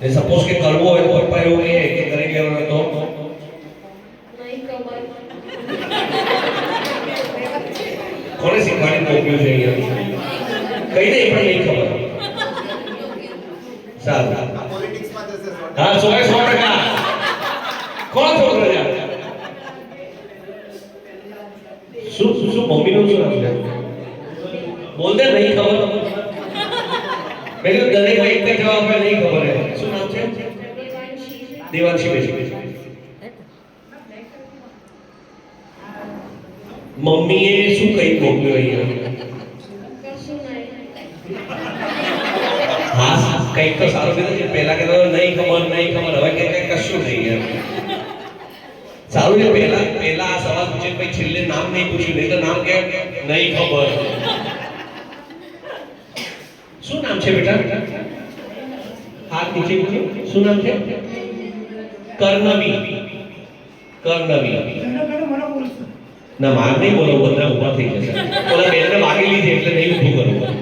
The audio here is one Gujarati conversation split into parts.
ને સપોઝ કે કરવો હોય તો પપ્પા એવું કહે કે કરી લેવાનો તો નહીં ખબર. કોને શીખવાડી મોકલ્યું છે અહીંયા કઈ નહીં પણ નહીં ખબર સારું હા 100% કોણ છોકરો છે શું શું શું મમ્મીનું શું નામ છે બોલ દે નહીં ખબર મેં કીધું દરેક એક કે જવાબ આપે નહીં ખબર હે શું નામ છે દેવાંશી બેન મમ્મીએ શું કહી મોકલ્યું અહીંયા કશું નહીં. હા કંઈક તો સારું કીધું છે પહેલા કહેતો નહીં ખબર હવે કે કશું નહીં એમ સારું છે પહેલા આ સવાલ પૂછે પછી છેલ્લે નામ નહીં પૂછ્યું નહીં તો નામ કે નહીં ખબર શું નામ છે બેટા હાથ નીચે મૂકો શું નામ છે કર્ણવી ના માર નહીં બોલો બધા ઊભા થઈ જશે ઓલા બેનને માગી લીધી એટલે નહીં ઊભું કરું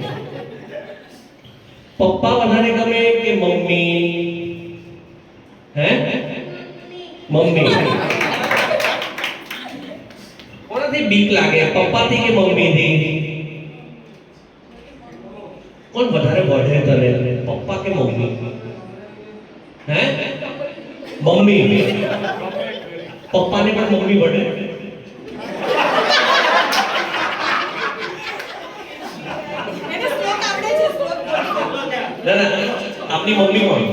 પપ્પા વધારે ગમે કે મમ્મી હે મમ્મી કોનાથી બીક લાગે પપ્પાથી કે મમ્મીથી કોણ વધારે વઢે તને પપ્પા કે મમ્મી હે મમ્મી પપ્પાને પણ મમ્મી વઢે ના આપની મમ્મી કોણ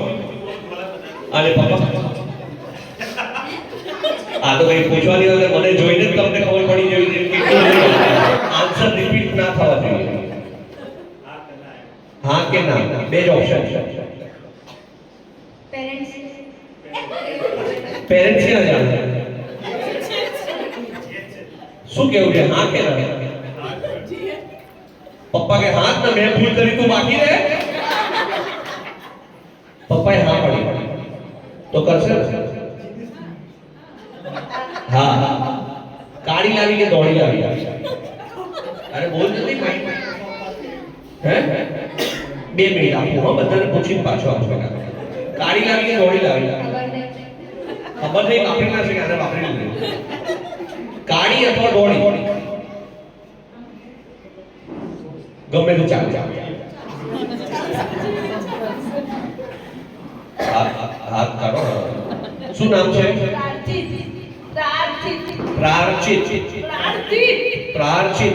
અને પપ્પા આ તો કઈ પૂછવાની હોય મને જોઈને જ તમને ખબર પડી જવી છે કે આન્સર રિપીટ ના થવા જોઈએ હા કે ના બે જ ઓપ્શન છે પેરેન્ટ્સ પેરેન્ટ્સ ક્યાં જાણે શું કેવું છે હા કે ના પપ્પા કે હા ના મેં ભૂલ કરી તું બાકી રહે પપ્પાએ હા પાડી તો કરશે હા કાળી લાવી કે દોડી લાવી અરે બોલ જલ્દી ભાઈ હે 2 મિનિટ આપો હો બધાને પૂછીને પાછો આપો કાળી લાવી કે દોડી લાવી ખબર નહીં વાપરી ના છે કે આને વાપરી લીધી કાળી અથવા દોડી ગમે તો ચાલે હાથ કાઢો શું નામ છે પ્રાર્ચિત પાર્થિવ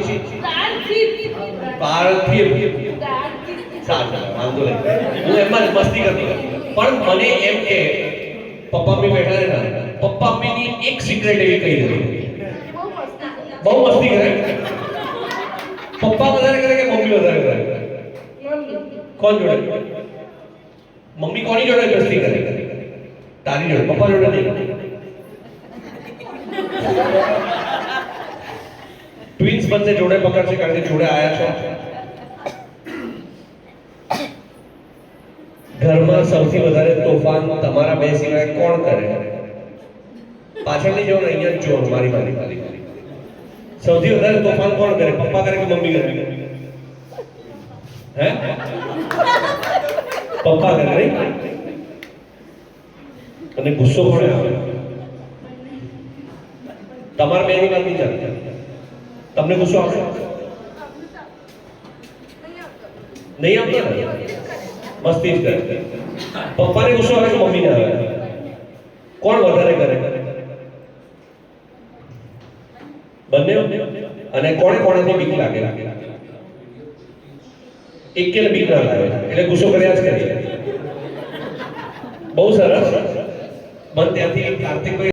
સારું વાંધો નહીં હું એમાં મસ્તી કરતો પણ મને એમ કે પપ્પા મમ્મી બેઠા ને પપ્પા મમ્મીની એક સિક્રેટ એવી કહી દીધી બહુ મસ્તી કરે પપ્પા વધારે કરે કે મમ્મી વધારે કરે કોણ જોડે મમ્મી કોની જોડે મસ્તી કરે તારી જોડે પપ્પા જોડે નહીં ટ્વિન્સ બંને જોડે પકડશે કારણ કે જોડે આયા છો ઘરમાં સૌથી વધારે તોફાન તમારા બે સિવાય કોણ કરે પાછળની જો અહીંયા જો મારી સૌથી વધારે તોફાન કોણ કરે પપ્પા કરે કે મમ્મી કરે હે પપ્પા કરે નહીં અને ગુસ્સો કોણે આવે તમારા બેની વાત નહીં ચાલતી તમને ગુસ્સો આવશે નહીં આવતો ને મસ્તી જ કરે પપ્પાને ગુસ્સો આવે કે મમ્મીને આવે કોણ વધારે કરે બંને અને કોણે કોણેથી બીક લાગે એકેને બીક ના લાગે એટલે ગુસ્સો કર્યા જ કરીએ બહુ સરસ મન ત્યાંથી કાર્તિકભાઈ